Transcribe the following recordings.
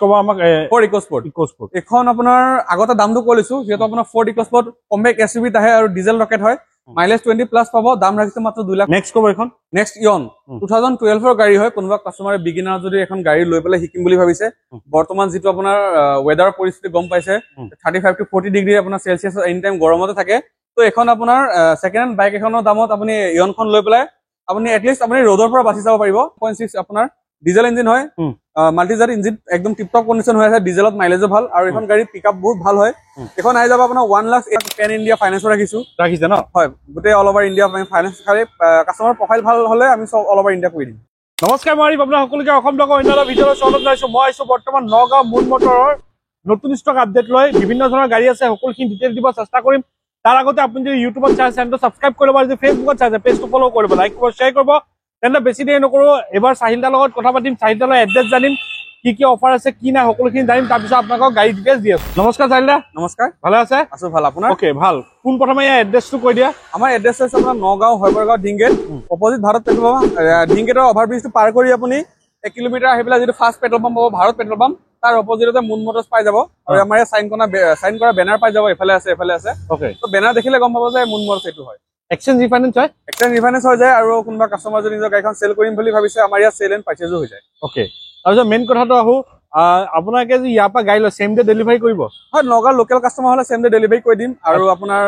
কব আমাক ফৰ্ড ইকোস্পৰ্ট এখন আপোনাৰ আগতে দামটো কৈছো যেটো আপোনাৰ ফৰ্ড ইকোস্পৰ্ট কম্পেক্ট এসইউভি আহে আৰু ডিজেল ৰকেট হয় মাইলেজ 20 প্লাস পাব দাম ৰাখিছে মাত্ৰ 2 লাখ নেক্সট কব এখন নেক্সট ইয়ন 2012 ৰ গাড়ী হয় কোনোবা কাস্টমাৰে বিগিনাৰ যদি এখন গাড়ী লৈ পেলাই শিকিম বুলি ভাবিছে বৰ্তমান যেটো আপোনাৰ ওয়েদাৰ পৰিস্থিতি গম পাইছে 35 to 40 ডিগ্ৰী আপোনাৰ সেলসিয়াস এনি টাইম গৰমতে থাকে তো এখন আপোনাৰ সেকেন্ড হ্যান্ড বাইক এখনৰ দামত আপুনি ইয়নখন লৈ পেলাই আপুনি এটলিষ্ট আপুনি ৰ'দৰ পৰা বাচি যাব পাৰিব 0.6 আপোনাৰ ডিজেল ইঞ্জিন হয় মাল্টিজাৰ ইঞ্জিন একদম টিপটপ কন্ডিশন হৈ আছে ডিজেলত মাইলেজও ভাল আৰু এখন গাড়ী পিকআপ বহুত ভাল হয় এখন আহি যাব আপোনাৰ 1 লাখ পেন ইণ্ডিয়া ফাইনান্স ৰাখিছে ন হয় গোটেই অল ওভাৰ ইণ্ডিয়া ফাইনান্স খালি কাস্টমাৰ প্ৰফাইল ভাল হলে আমি সব অল ওভাৰ ইণ্ডিয়া কৰি দিম নমস্কাৰ মই আপোনাৰ সকলোকে অসম লগৰ অন্যান্য ভিডিঅ'ৰ স্বাগতম জনাইছো মই আছো বৰ্তমান নগাঁও মুন মটৰৰ নতুন ষ্টক আপডেট লৈ বিভিন্ন ধৰণৰ গাড়ী আছে সকলোখিনি ডিটেইল দিব চেষ্টা কৰিম তাৰ আগতে আপুনি যদি ইউটিউবত চাই চেনেলটো সাবস্ক্ৰাইব কৰিব আৰু যদি ফেচবুকত চাই পেজটো ফলো কৰিব লাইক কৰিব শ্বেয়াৰ কৰিব তেন্তে বেছি দেৰি নকৰো এবাৰ চাহিদাৰ লগত কথা পাতিম চাহিদাৰ এড্ৰেছ জানিম কি অফাৰ আছে কি না সকলোখিনি জানিম তাৰপিছত আপোনাক গাড়ী ডিটেইলছ দি আছো নমস্কাৰ চাহিদা নমস্কাৰ ভালে আছে আছো ভাল আপোনাৰ ওকে ভাল কোন প্ৰথমে এই এড্ৰেছটো কৈ দিয়া আমাৰ এড্ৰেছ আছে আপোনাৰ Nagaon Haiborgaon Dhing gate opposite Bharat petrol pump ডিংগেটৰ অভাৰব্ৰিজটো পাৰ কৰি আপুনি 1 কিলোমিটাৰ আহি পেলাই যেটো ফাৰ্ষ্ট পেট্ৰল পাম্প পাব ভাৰত পেট্ৰল পাম্প তাৰ অপোজিটতে মুন মটৰছ পাই যাব আৰু আমাৰ সাইন কৰা বেনাৰ পাই যাব এফালে আছে ওকে তো বেনাৰ দেখিলে গম পাব যে মুন মটৰছ এটো হয় এক্সচেঞ্জ ৰিফাইনেন্স হয় এক্সচেঞ্জ ৰিফাইনেন্স হৈ যায় আৰু কোনোবা কাস্টমাৰ যদি নিজৰ গাড়ীখন সেল কৰিম বুলি ভাবিছে আমাৰ ইয়াত সেল এণ্ড পাৰচেজও হৈ যায় ওকে তাৰপিছত মেইন কথাটো আহো আপোনালোকে যে ইয়াৰ পৰা গাড়ী লৈ সেম ডে ডেলিভাৰী কৰিব হয় নগাঁও লোকেল কাস্টমাৰ হলে সেম ডে ডেলিভাৰী কৰি দিম আৰু আপোনাৰ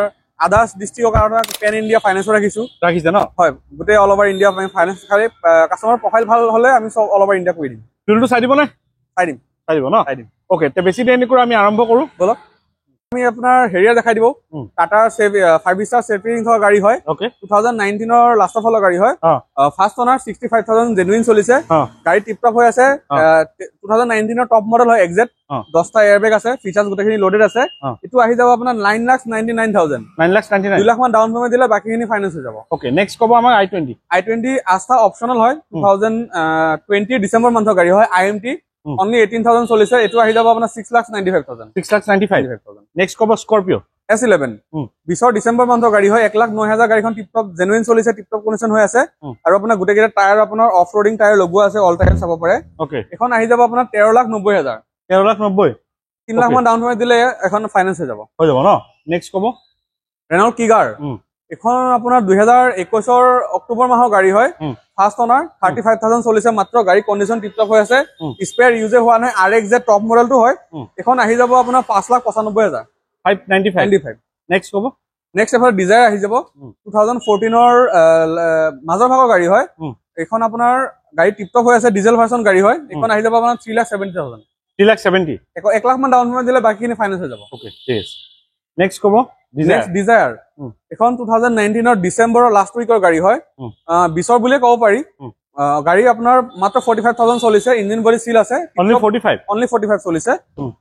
আদাৰ্স ডিস্ট্ৰিক্টৰ কাৰণে পেন ইণ্ডিয়া ফাইনান্স ৰাখিছে ন হয় গোটেই অল ওভাৰ ইণ্ডিয়া ফাইনান্স খালি কাস্টমাৰ প্ৰফাইল ভাল হলে আমি সব অল ওভাৰ ইণ্ডিয়া কৰি দিম টুলটো চাই দিব নে চাই দিম ন ওকে তে বেছি দেৰি নকৰো আমি আৰম্ভ কৰো বলক আমি আপোনাৰ হেৰিয়া দেখাই দিব টাটা 5 ষ্টাৰ সেফিং গাড়ী হয় ওকে 2019 ৰ লাষ্ট অফ গাড়ী হয় ফাৰ্ষ্ট ওনাৰ 65000 জেনুইন চলিছে গাড়ী টিপটপ হৈ আছে 2019 ৰ টপ মডেল হয় এক্সেট 10টা এয়াৰবেগ আছে ফিচাৰ্স গোটেইখিনি লোডেড আছে এটো আহি যাব আপোনাৰ 9,99,000 2 লাখ মান ডাউন পেমেন্ট দিলে বাকিখিনি ফাইনান্স হৈ যাব ওকে নেক্সট কব আমাৰ i20 আস্থা অপচনেল হয় 2020 ডিসেম্বৰ মান্থৰ গাড়ী হয় IMT only 18,000 চলিছে এটো আহি যাব আপোনাৰ 6,95,000 নেক্সট কব স্কৰপিও S11 20 ডিসেম্বৰ মান্থৰ গাড়ী হয় 1,09,000 গাড়ীখন টিপটপ জেনুইন চলিছে টিপটপ কন্ডিশন হৈ আছে আৰু আপোনাৰ গোটেইকেইটা টায়াৰ আপোনাৰ অফ ৰোডিং টায়াৰ লগোৱা আছে অল টায়াৰ চাব পাৰে ওকে এখন আহি যাব আপোনাৰ 13,90,000 3 লাখ মান ডাউন পেমেন্ট দিলে এখন ফাইনান্স হৈ যাব ন নেক্সট কব ৰেনল্ট কিগাৰ এখন আপোনাৰ 2021 ৰ অক্টোবৰ মাহৰ গাড়ী হয় ফাৰ্ষ্ট ওনাৰ 35,000 চলিছে মাত্ৰ গাড়ী কন্ডিশন টিপটপ হৈ আছে স্পেয়াৰ ইউজ হোৱা নাই RX যে টপ মডেলটো হয় এখন আহি যাব আপোনাৰ 5,95,000 595 নেক্সট কব নেক্সট এফাৰ ডিজায়াৰ আহি যাব 2014 ৰ মাজৰ ভাগৰ গাড়ী হয় এখন আপোনাৰ গাড়ী টিপটপ হৈ আছে ডিজেল ভাৰ্সন গাড়ী হয় এখন আহি যাব আপোনাৰ 3,70,000 3,70,000 1 লাখ মান ডাউন পেমেন্ট দিলে বাকিখিনি ফাইনান্স হৈ যাব ওকে ঠিক নেক্সট কব ডিজায়াৰ এখন 2019 ৰ ডিসেম্বৰৰ লাষ্ট উইকৰ গাড়ী হয় 20 বুলিয়ে ক'ব পাৰি গাড়ী আপোনাৰ মাত্ৰ 45,000 চলিছে ইঞ্জিন বডি সিল আছে only 45 চলিছে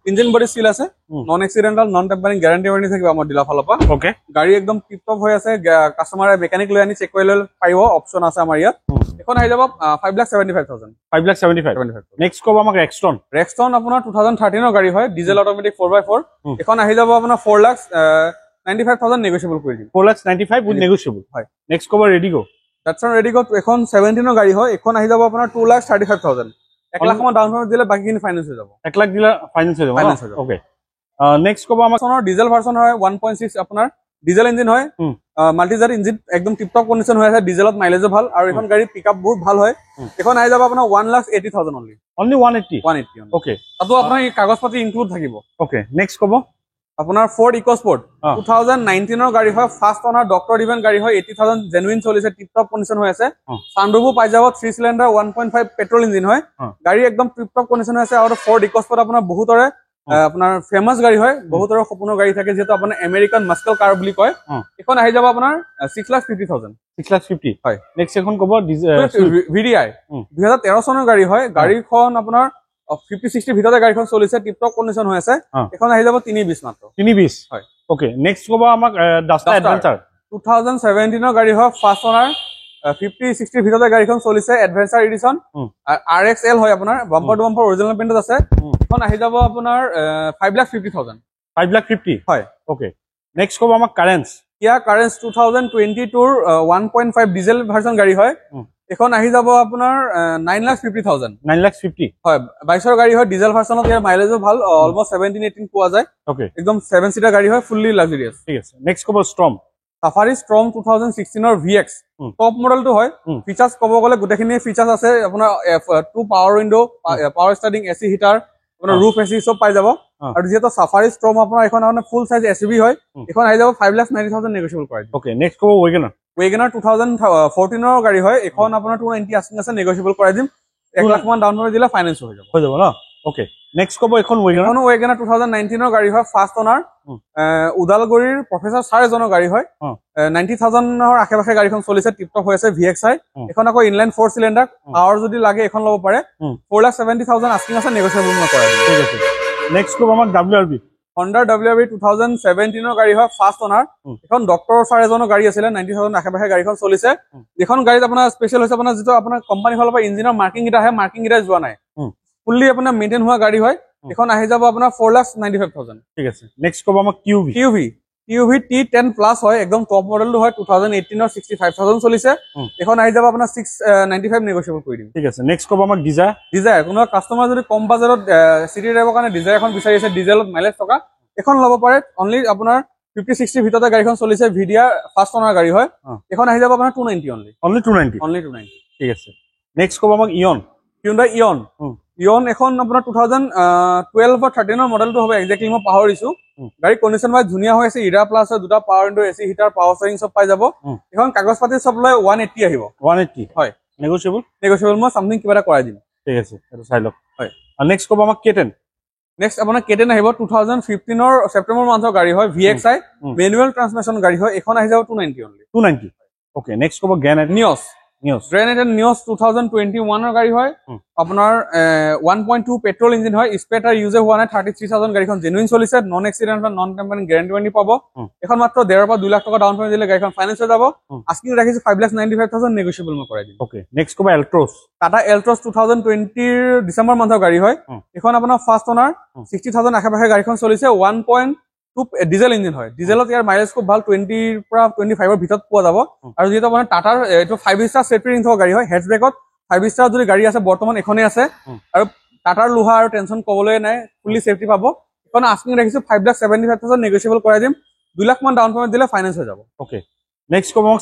ইঞ্জিন বডি সিল আছে non accidental non tampering guarantee warranty থাকিব আমাৰ ডিলাৰ ফালৰ পৰা ওকে গাড়ী একদম টিপটপ হৈ আছে কাস্টমাৰে মেকানিক লৈ আনি চেক কৰি লৈ পাৰিব অপচন আছে আমাৰ ইয়াত এখন আহি যাব 5,75,000 নেক্সট কব আমাক ৰেক্সটন আপোনাৰ 2013 ৰ গাড়ী হয় ডিজেল অটোমেটিক 4x4 এখন আহি যাব আপোনাৰ 4,95,000 নেগোশিয়েবল কৰি দিম 4,95,000 উইথ নেগোশিয়েবল হয় নেক্সট কব ৰেডিগো Datsun Redigo এখন 17 ৰ গাড়ী হয় এখন আহি যাব আপোনাৰ 2,35,000 1 লাখ মান ডাউন পেমেন্ট দিলে বাকিখিনি ফাইনান্স হৈ যাব 1 লাখ দিলে ফাইনান্স হৈ যাব ওকে নেক্সট কব আমাৰ সোনৰ ডিজেল ভাৰ্সন হয় 1.6 আপোনাৰ ডিজেল ইঞ্জিন হয় মাল্টিজাৰ ইঞ্জিন একদম টিপটপ কন্ডিশন হৈ আছে ডিজেলত মাইলেজও ভাল আৰু এখন গাড়ী পিকআপ বহুত ভাল হয় এখন আহি যাব আপোনাৰ 1,80,000 only 180 ওকে তাতো আপোনাৰ কাগজ পাতি ইনক্লুড থাকিব ওকে নেক্সট কব আপোনাৰ ফৰ্ড ইকোস্পৰ্ট 2019 ৰ গাড়ী হয় ফাৰ্ষ্ট ওনাৰ ডক্টৰ ইভেন গাড়ী হয় 80,000 জেনুইন চলিছে টিপটপ কন্ডিশন হৈ আছে সানৰুফো পাই যাব 3 সিলিন্ডাৰ 1.5 পেট্ৰল ইঞ্জিন হয় গাড়ী একদম টিপটপ কন্ডিশন হৈ আছে আৰু ফৰ্ড ইকোস্পৰ্ট আপোনাৰ বহুতৰে আপোনাৰ ফেমাস গাড়ী হয় বহুতৰে সপোনৰ গাড়ী থাকে যেটো আপোনাৰ আমেৰিকান মাস্কল কাৰ বুলি কয় এখন আহি যাব আপোনাৰ 6,50,000 হয় নেক্সট এখন কব VDI 2013 চনৰ গাড়ী হয় গাড়ীখন আপোনাৰ 50-60 ভিতৰতে গাড়ীখন চলিছে টিপটপ কন্ডিশন হৈ আছে এখন আহি যাব 320 মাত্ৰ 320 হয় ওকে নেক্সট কব আমাক ডাস্টাৰ এডভেঞ্চাৰ 2017 ৰ গাড়ী হয় ফাৰ্ষ্ট ওনাৰ 50-60 ভিতৰতে গাড়ীখন চলিছে এডভেঞ্চাৰ এডিশন RXL হয় আপোনাৰ বাম্পাৰ টু বাম্পাৰ অৰিজিনাল পেইণ্টত আছে এখন আহি যাব আপোনাৰ 5,50,000 হয় ওকে নেক্সট কব আমাক কাৰেন্স Kia Carens 2022 1.5 ডিজেল ভাৰ্সন গাড়ী হয় এখন আহি যাব আপোনাৰ 9,50,000 9,50,000 হয় 22ৰ গাড়ী হয় ডিজেল ভাৰ্চনত ইয়াৰ মাইলেজো ভাল অলমোস্ট 17-18 পোৱা যায় ওকে একদম 7 সিটাৰ গাড়ী হয় ফুললি লাক্সাৰিয়াছ ঠিক আছে নেক্সট ক'ব storm Safari Storm 2016 VX top মডেলটো হয় ফিচাৰ্স ক'ব গ'লে গোটেইখিনি ফিচাৰ্স আছে আপোনাৰ 2 power window power steering AC heater আপোনাৰ ৰুফ এসি সব পাই যাব আৰু যেহেতু Safari Storm আপোনাৰ এখন মানে ফুল সাইজ এসইউভি হয় এখন আহি যাব 5,90,000 নেগোশিয়েবল প্ৰাইস ওকে নেক্সট ক'ব WagonR 2014 ৰ গাড়ী হয় এখন আপোনাৰ 290 আস্কিং আছে নেগোশিয়েবল কৰাই দিম 1 লাখ মান ডাউন পেমেন্ট দিলে ফাইনান্স হৈ যাব ন ওকে নেক্সট ক'ব এখন WagonR 2019 ৰ গাড়ী হয় ফাৰ্ষ্ট অনাৰ উদালগুৰিৰ প্ৰফেসৰ ছাৰ এজনৰ গাড়ী হয় 90,000 ৰ আশে-পাশে গাড়ীখন চলিছে টিপটপ হৈ আছে VXI এখন আকৌ ইনলাইন 4 সিলিন্ডাৰ পাৱাৰ যদি লাগে এখন ল'ব পাৰে 4,70,000 আস্কিং আছে নেগোশিয়েবল নকৰা ঠিক আছে নেক্সট ক'ব আমাক WRV Honda WRV 2017 ৰ গাড়ী হয় ফাৰ্ষ্ট অনাৰ এখন ডক্টৰ ছাৰ এজনৰ গাড়ী আছিল 90,000 আশে-পাশে গাড়ীখন চলিছে এখন গাড়ীত আপোনাৰ স্পেশাল হৈছে আপোনাৰ যেটো আপোনাৰ কোম্পানী ফালৰ পৰা ইঞ্জিনৰ মাৰ্কিং এটা আহে মাৰ্কিং এটা যোৱা নাই ফুললি আপোনাৰ মেইনটেইন হোৱা গাড়ী হয় এখন আহি যাব আপোনাৰ 4,95,000 ঠিক আছে নেক্সট ক'ব আমাক QV T10 প্লাস হয় একদম টপ মডেলটো হয় 2018 ৰ 65,000 চলিছে এখন আহি যাব আপোনাৰ 695 নেগোশিয়েবল কৰি দিম ঠিক আছে নেক্সট ক'ব আমাক ডিজায়াৰ কোনো কাস্টমাৰ যদি কম বাজেটত সিটি ড্ৰাইভৰ কাৰণে ডিজায়াৰ এখন বিচাৰি আছে ডিজেলত মাইলেজ থকা এখন ল'ব পাৰে অনলি আপোনাৰ 50-60 ভিতৰতে গাড়ীখন চলিছে ভিডিয়া ফাৰ্ষ্ট অনাৰ গাড়ী হয় এখন আহি যাব আপোনাৰ 290 অনলি 290 ঠিক আছে নেক্সট ক'ব আমাক Hyundai Ion এখন আপোনাৰ 2012 বা 13 ৰ মডেলটো হবে এক্স্যাক্টলি মই পাহৰিছো গাড়ী কন্ডিশন ভাই ধুনিয়া হৈ আছে ইৰা প্লাস দুটা power window AC heater power steering সব পাই যাব এখন কাগজ পাতি সব লৈ 180 আহিব 180 হয় নেগোশিয়েবল মই সামথিং কিবা এটা কৰাই দিম ঠিক আছে এটা চাই লওক হয় আৰু নেক্সট ক'ব আমাক K10 নেক্সট আপোনাৰ K10 আহিব 2015 ৰ সেপ্টেম্বৰ মাহৰ গাড়ী হয় VXI মেনুৱেল ট্ৰান্সমিশন গাড়ী হয় এখন আহি যাব 290 অনলি 290 ওকে নেক্সট ক'ব Granite Nios 2021 ৰ গাড়ী হয় আপোনাৰ 1.2 পেট্ৰল ইঞ্জিন হয় স্পেটাৰ ইউজ হোৱা নাই 33,000 গাড়ীখন জেনুইন চলিছে নন এক্সিডেন্ট বা নন টেম্পাৰিং গ্যাৰান্টি পাব এখন মাত্ৰ 1.5 পৰা 2 লাখ টকা ডাউন পেমেন্ট দিলে গাড়ীখন ফাইনান্স হৈ যাব আস্কিং ৰাখিছো 5,95,000 নেগোশিয়েবল মই কৰাই দিম ওকে নেক্সট ক'ব এল্ট্ৰছ টাটা এল্ট্ৰছ 2020 ৰ ডিসেম্বৰ মাহৰ গাড়ী হয় এখন আপোনাৰ ফাৰ্ষ্ট অনাৰ 60,000 আশে-পাশে গাড়ীখন চলিছে 1.2 ডিজেল ইঞ্জিন হয় ডিজেলত ইয়াৰ মাইলেজ খুব ভাল 20 পৰা 25 ৰ ভিতৰত পোৱা যাব আৰু যেটো আপোনাৰ টাটাৰ এটো 5 ষ্টাৰ সেফটি ৰেটিং থকা গাড়ী হয় হেডব্ৰেকত 5 ষ্টাৰ যদি গাড়ী আছে বৰ্তমান এখনে আছে আৰু টাটাৰ লোহা আৰু টেনশন কবলৈ নাই ফুলি সেফটি পাব এখন আস্কিং ৰাখিছো 5,75,000 নেগোশিয়েবল কৰাই দিম 2 লাখ মান ডাউন পেমেন্ট দিলে ফাইনান্স হৈ যাব ওকে নেক্সট ক'ব আমাক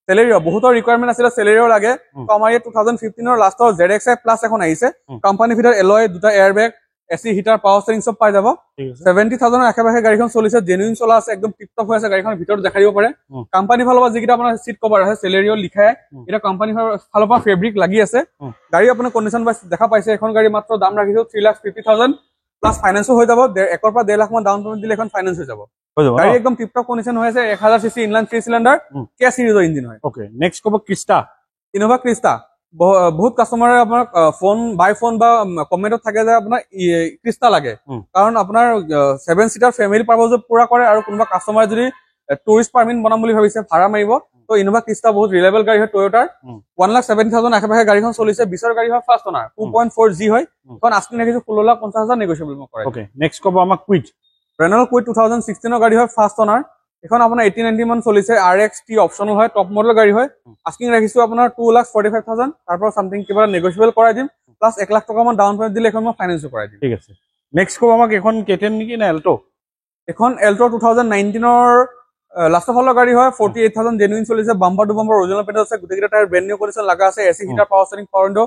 Celerio বহুতৰ ৰিকোয়াৰমেন্ট আছিল Celerio লাগে তো আমাৰ এই 2015 ৰ লাষ্টৰ ZXi প্লাস এখন আহিছে কোম্পানী ভিতৰত এলয় দুটা airbag AC heater power steering সব পাই যাব 70,000 ৰ আশে-পাশে গাড়ীখন চলিছে জেনুইন চলা আছে একদম টিপটপ হৈ আছে গাড়ীখন ভিতৰত দেখাই দিব পাৰে কোম্পানী ফালৰ পৰা যিকিটা আপোনাৰ সিট কভাৰ আছে Celerio লিখায় এটা কোম্পানী ফালৰ পৰা ফেব্ৰিক লাগি আছে গাড়ী আপোনাৰ কন্ডিশন বাই দেখা পাইছে এখন গাড়ী মাত্ৰ দাম ৰাখিছো 3,50,000 প্লাস ফাইনান্সও হৈ যাব 1 পৰা 1.5 লাখ মান ডাউন পেমেন্ট দিলে এখন ফাইনান্স হৈ যাব গাড়ী একদম টিপটপ কন্ডিশন হৈ আছে 1000 সিসি ইনলাইন 3 সিলিন্ডাৰ কে সিৰিজৰ ইঞ্জিন হয় ওকে নেক্সট ক'ব ইনোভা ক্ৰিস্টা বহুত কাস্টমাৰে আপোনাৰ ফোন বা কমেন্টত থাকে যে আপোনাৰ ক্ৰিস্টা লাগে কাৰণ আপোনাৰ 7 সিটাৰ ফ্যামিলি পাৰপজ পুৰা কৰে আৰু কোনোবা কাস্টমাৰে যদি টুৰিষ্ট পাৰমিট বনাম বুলি ভাবিছে ভাড়া মাৰিব তো ইনোভা ক্ৰিস্টা বহুত ৰিলায়েবল গাড়ী হয় টয়োটাৰ 1,70,000 আশে-পাশে গাড়ীখন চলিছে 20 ৰ গাড়ী হয় ফাৰ্ষ্ট অনাৰ 2.4G হয় এখন আস্কিং ৰাখিছো 16,50,000 নেগোশিয়েবল মই কৰাই ওকে নেক্সট ক'ব আমাক Renault Kwid 2016 ৰ গাড়ী হয় ফাৰ্ষ্ট অনাৰ এখন আপোনাৰ 80-90 মান চলিছে RXT অপচনেল হয় টপ মডেল গাড়ী হয় আস্কিং ৰাখিছো আপোনাৰ 2,45,000 তাৰ পৰা সামথিং কিবা নেগোশিয়েবল কৰাই দিম প্লাস 1 লাখ টকা মান ডাউন পেমেন্ট দিলে এখন মই ফাইনান্স কৰাই দিম ঠিক আছে নেক্সট ক'ব আমাক এখন K10 নেকি না এখন Alto 2019 ৰ লাষ্ট অফ গাড়ী হয় 48,000 জেনুইন চলিছে bumper to bumper original paint আছে গোটেইটা টায়াৰ ব্ৰেণ্ড নিউ কন্ডিশন লাগা আছে AC heater power steering power window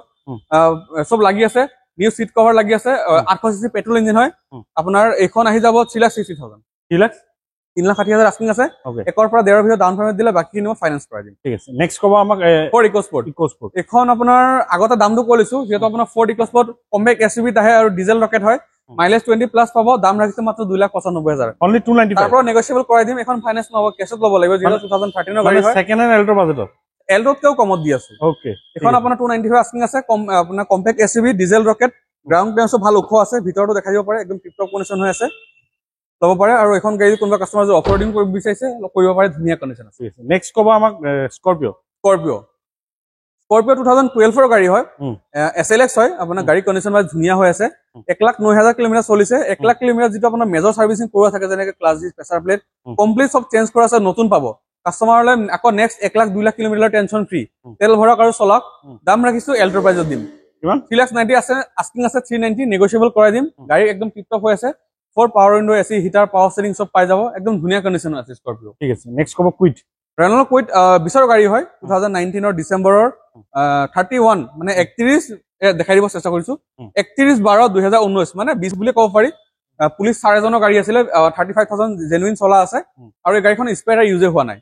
সব লাগি আছে নিউ সিট কভাৰ লাগি আছে 800 সিসি পেট্ৰল ইঞ্জিন হয় আপোনাৰ এখন আহি যাব 3,60,000 3,60,000 আস্কিং আছে 1 পৰা 1.5 ভিতৰত ডাউন পেমেন্ট দিলে বাকি মই ফাইনান্স কৰাই দিম ঠিক আছে নেক্সট ক'ব আমাক ফৰ ইকোস্পোৰ্ট এখন আপোনাৰ আগতে দামটো কৈছো যেটো আপোনাৰ ফৰ ইকোস্পোৰ্ট কম্পেক্ট এসইউভি আহে আৰু ডিজেল ৰকেট হয় মাইলেজ 20 প্লাস পাব দাম ৰাখিছে মাত্ৰ 2,95,000 অনলি 295 তাৰ পৰা নেগোশিয়েবল কৰাই দিম এখন ফাইনান্স নহব কেছত ল'ব লাগিব যেটো 2013 ৰ গাড়ী হয় সেকেন্ড হ্যান্ড এল্টো বাজেটত এল্টোতকেও কমত দি আছে ওকে এখন আপোনাৰ 295 আস্কিং আছে আপোনাৰ compact SUV diesel rocket ground ক্লিয়াৰেন্সো ভাল ওখ আছে ভিতৰটো দেখাই দিব পাৰে একদম টিপটপ কন্ডিশন হৈ আছে ল'ব পাৰে আৰু এখন গাড়ী কোনোবা কাস্টমাৰ যদি অফৰোডিং কৰিব বিচাৰিছে কৰিব পাৰে ধুনীয়া কন্ডিশন আছে নেক্সট ক'ব আমাক স্কৰপিঅ 2012 ৰ গাড়ী হয় SLX হয় আপোনাৰ গাড়ী কন্ডিশন বাই ধুনীয়া হৈ আছে 1,09,000 কিলোমিটাৰ চলিছে 1 লাখ কিলোমিটাৰ যেটো আপোনাৰ মেজৰ সাৰ্ভিসিং কৰা থাকে যেনেকৈ ক্লাছ ডি প্ৰেসাৰ প্লেট কমপ্লিট সব চেঞ্জ কৰা আছে নতুন পাব কাষ্টমাৰলৈ আকৌ next 1 lakh 2 lakh kilometre tension free তেল ভৰাক আৰু চলাক দাম ৰাখিছো এল্ট্ৰ প্ৰাইজত দিম কিমান 3,90,000 আছে আস্কিং আছে 390 নেগোশিয়েবল কৰাই দিম গাড়ী একদম টিপটপ হৈ আছে 4 power window AC heater power steering সব পাই যাব একদম ধুনীয়া কণ্ডিচন আছে স্কৰপিঅ ঠিক আছে নেক্সট কব কুইট ৰেনল্ট কুইট বিচৰ গাড়ী হয় 2019 ৰ ডিসেম্বৰৰ 31 মানে 31 দেখাই দিব চেষ্টা কৰিছো 31/12/2019 মানে 20 বুলি ক'ব পাৰি পুলিচ চাৰ এজনৰ গাড়ী আছিল 35,000 জেনুইন চলা আছে আৰু এই গাড়ীখন স্পেয়াৰ ইউজ হোৱা নাই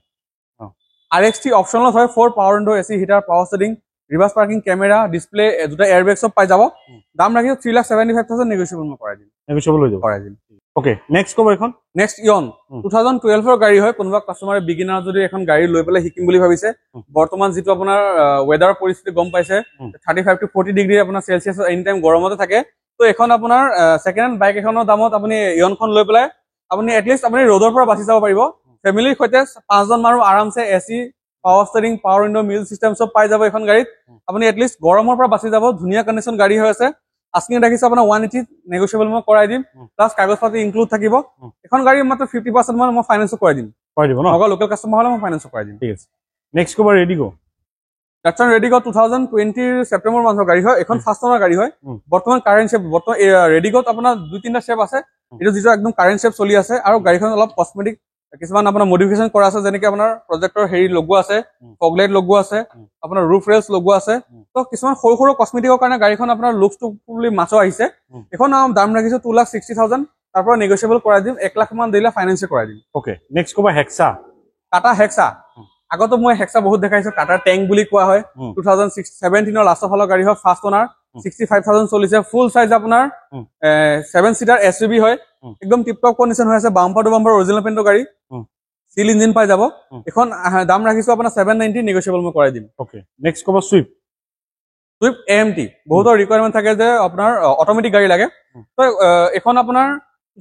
RXT অপচনেল হয় 4 power window AC heater power steering reverse parking camera display দুটা এয়াৰবেগ সব পাই যাব দাম ৰাখিছো 3,75,000 নেগোশিয়েবল কৰাই দিম নেগোশিয়েবল হৈ যাব কৰাই দিম ওকে নেক্সট কব এখন নেক্সট ইয়ন 2012 ৰ গাড়ী হয় কোনোবা কাষ্টমাৰে বিগিনাৰ যদি এখন গাড়ী লৈ পেলাই শিকিম বুলি ভাবিছে বৰ্তমান যেটো আপোনাৰ ওয়েদাৰ পৰিস্থিতি গম পাইছে 35 to 40 ডিগ্ৰী আপোনাৰ সেলসিয়াছ এনি টাইম গৰমতে থাকে তো এখন আপোনাৰ সেকেন্ড হ্যান্ড বাইক এখনৰ দামত আপুনি ইয়নখন লৈ পেলাই আপুনি এটলিষ্ট আপুনি ৰ'দৰ পৰা বাচি যাব পাৰিব ফ্যামিলিৰ সৈতে 5 জন মানুহ আৰামছে AC power steering power window music system সব পাই যাব এখন গাড়ীত আপুনি এটলিষ্ট গৰমৰ পৰা বাচি যাব ধুনীয়া কণ্ডিচন গাড়ী হৈ আছে আস্কিং ৰাখিছে আপোনাৰ 180 নেগোশিয়েবল মই কৰাই দিম প্লাস কাগজ পাতি ইনক্লুড থাকিব এখন গাড়ী মাত্ৰ 50% মই ফাইনান্স কৰাই দিম ন অগা লোকেল কাস্টমাৰ হলে মই ফাইনান্স কৰাই দিম ঠিক আছে নেক্সট কব ৰেডিগো ডাকচন ৰেডিগো 2020 সেপ্টেম্বৰ মাহৰ গাড়ী হয় এখন ফাৰ্ষ্ট ওনাৰ গাড়ী হয় বৰ্তমান কাৰেন্ট শেপ বৰ্তমান ৰেডিগোত আপোনাৰ দুই তিনটা শেপ আছে এটো যেটো একদম কাৰেন্ট শেপ চলি আছে আৰু গাড়ীখন অলপ কসমেটিক কিছুমান আপোনাৰ মডিফিকেশন কৰা আছে যেনেকৈ আপোনাৰ প্ৰজেক্টৰ হেৰি লগোৱা আছে ফগলাইট লগোৱা আছে আপোনাৰ ৰুফ ৰেলস লগোৱা আছে তো কিছুমান সৰু সৰু কসমেটিকৰ কাৰণে গাড়ীখন আপোনাৰ লুকসটো পুলি মাছো আহিছে এখন দাম ৰাখিছো 2,60,000 তাৰ পৰা নেগোশিয়েবল কৰাই দিম 1 লাখ মান দিলে ফাইনান্স কৰাই দিম ওকে নেক্সট কব হেক্সা টাটা হেক্সা আগতো মই হেক্সা বহুত দেখাইছো টাটা ট্যাঙ্ক বুলি কোৱা হয় 2017 ৰ লাষ্টৰ ফালৰ গাড়ী হয় ফাৰ্ষ্ট ওনাৰ 65,000 চলিছে ফুল সাইজ আপোনাৰ 7 সিটাৰ এসইউভি হয় একদম টিপটপ কণ্ডিচন হৈ আছে বাম্পাৰ টু বাম্পাৰ অৰিজিনাল পেইণ্টৰ গাড়ী সিল ইঞ্জিন পাই যাব এখন দাম ৰাখিছো আপোনাৰ 790 নেগোশিয়েবল মই কৰাই দিম ওকে নেক্সট কব সুইফট সুইফট AMT বহুতৰ ৰিকোয়াৰমেন্ট থাকে যে আপোনাৰ অটোমেটিক গাড়ী লাগে তো এখন আপোনাৰ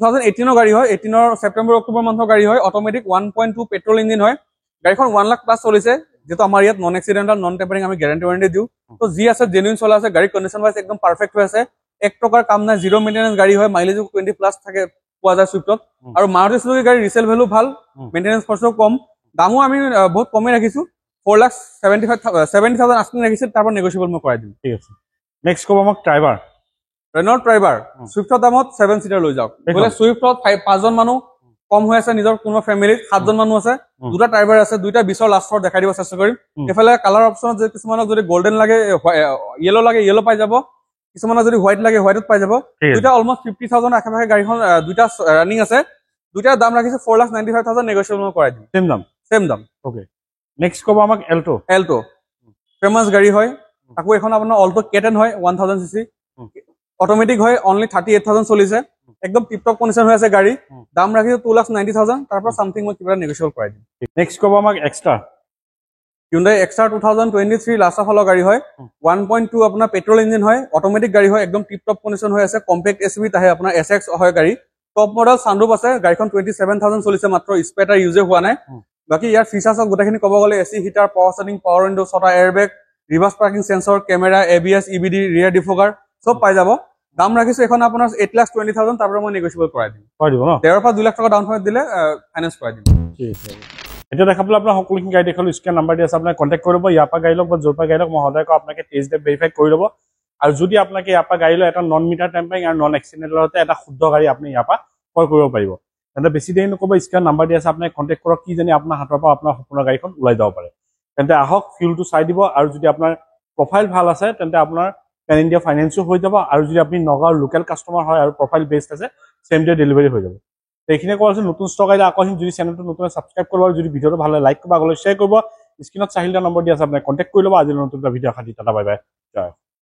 2018 ৰ গাড়ী হয় 18 ৰ সেপ্টেম্বৰ অক্টোবৰ মাহৰ গাড়ী হয় অটোমেটিক 1.2 পেট্ৰল ইঞ্জিন হয় গাড়ীখন 1 লাখ প্লাস চলিছে যেটো আমাৰ ইয়াত নন এক্সিডেন্টাল নন টেম্পাৰিং আমি গ্যাৰান্টি ওয়াৰেন্টি দিও তো জি আছে জেনুইন চলা আছে গাড়ী কণ্ডিচন ওয়াইজ একদম পাৰফেক্ট হৈ আছে 1 টকাৰ কাম নাই জিৰো মেইনটেনেন্স গাড়ী হয় মাইলেজ 20 প্লাস থাকে পোৱা যায় সুইফটত আৰু মাৰুতি সুজুকি গাড়ী ৰিসেল ভ্যালু ভাল মেইনটেনেন্স খৰচও কম দামও আমি বহুত কমে ৰাখিছো 4,70,000 আস্কিং ৰাখিছে তাৰ পৰা নেগোশিয়েবল মই কৰাই দিম ঠিক আছে নেক্সট কব আমাক ড্ৰাইভাৰ ৰেনল্ট ড্ৰাইভাৰ সুইফটৰ দামত 7 সিটাৰ লৈ যাওক বলে সুইফটত 5 জন মানুহ কম হৈ আছে নিজৰ কোনো ফ্যামিলিত 7 জন মানুহ আছে দুটা ড্ৰাইভাৰ আছে দুইটা 20 লাষ্টৰ দেখাই দিব চেষ্টা কৰিম এফালে কালাৰ অপচনত যে কিছুমানক যদি গোল্ডেন লাগে ইয়েলো পাই যাব কিছুমানক যদি হোৱাইট লাগে হোৱাইটত পাই যাব দুইটা অলমোস্ট 50,000 আশে-পাশে গাড়ীখন দুইটা ৰানিং আছে দুইটা দাম ৰাখিছে 4,95,000 নেগোশিয়েবল মই কৰাই দিম সেম দাম ওকে নেক্সট কব আমাক এল্টো ফেমাস গাড়ী হয় তাকো এখন আপোনাৰ অল্টো কেটেন হয় 1000 সিসি অটোমেটিক হয় অনলি 38,000 চলিছে একদম টিপটপ কণ্ডিচন হৈ আছে গাড়ী দাম ৰাখিছো 2,90,000 তাৰ পৰা সামথিং মই কিবা নেগোশিয়েবল কৰাই দিম নেক্সট কব আমাক এক্সট্ৰা Hyundai Extra 2023 লাষ্ট ফালৰ গাড়ী হয় 1.2 আপোনাৰ পেট্ৰল ইঞ্জিন হয় অটোমেটিক গাড়ী হয় একদম টিপটপ কণ্ডিচন হৈ আছে কম্পেক্ট এসইউভি তাহে আপোনাৰ SX হয় গাড়ী টপ মডেল সানৰুফ আছে গাড়ীখন 27,000 চলিছে মাত্ৰ স্পেটাৰ ইউজ হোৱা নাই বাকি ইয়াৰ ফিচাৰ্ছ গোটেইখিনি ক'ব গ'লে AC heater power steering power window ছটা airbag reverse parking sensor camera ABS EBD ৰিয়াৰ ডিফগাৰ সব পাই যাব দাম ৰাখিছো এখন আপোনাৰ 8,20,000 তাৰ পৰা মই নেগোশিয়েবল কৰাই দিম ন 13 পৰা 2 লাখ টকা ডাউন পেমেন্ট দিলে ফাইনান্স কৰাই দিম ঠিক আছে এতিয়া দেখাবলৈ আপোনাৰ সকলোখিনি গাড়ী দেখালো স্ক্যান নাম্বাৰ দি আছে আপুনি কন্টাক্ট কৰিব ইয়াৰ পৰা গাড়ী লওক বা য'ৰ পৰা গাড়ী লওক মই সদায় আপোনাক টেষ্ট ড্ৰাইভ ভেৰিফাই কৰি ল'ব আৰু যদি আপোনাক ইয়াৰ পৰা গাড়ী লয় এটা নন মিটাৰ টেম্পাৰিং আৰু নন এক্সিডেন্টেল হতে এটা শুদ্ধ গাড়ী আপুনি ইয়াৰ পৰা ক্ৰয় কৰিব পাৰিব তেন্তে বেছি দেৰি নকব স্ক্যান নাম্বাৰ দি আছে আপুনি কন্টাক্ট কৰক কি জানি আপোনাৰ হাতৰ পৰা আপোনাৰ সম্পূৰ্ণ গাড়ীখন ওলাই যাব পাৰে তেন্তে আহক ফিউলটো চাই দিব আৰু যদি আপোনাৰ প্ৰফাইল ভাল আছে তেন্তে আপোনাৰ পেন ইণ্ডিয়া ফাইনেন্সও হৈ যাব আৰু যদি আপুনি নগাঁৱৰ লোকেল কাষ্টমাৰ হয় আৰু প্ৰফাইল বেস্ট আছে সেম ডে ডেলিভাৰী হৈ যাব এইখিনি কোৱা আছে নতুন ষ্টক আইডি আকৰ্ষণ যদি চেনেলটো নতুন সাবস্ক্ৰাইব কৰিব আৰু যদি ভিডিওটো ভাল লাগে লাইক কৰিব আগলৈ শ্বেয়াৰ কৰিব স্ক্ৰিনত চাহিদা নম্বৰ দি আছে আপুনি কন্টাক্ট কৰি ল'ব আজি নতুন ভিডিও খাতি টাটা বাই বাই জয়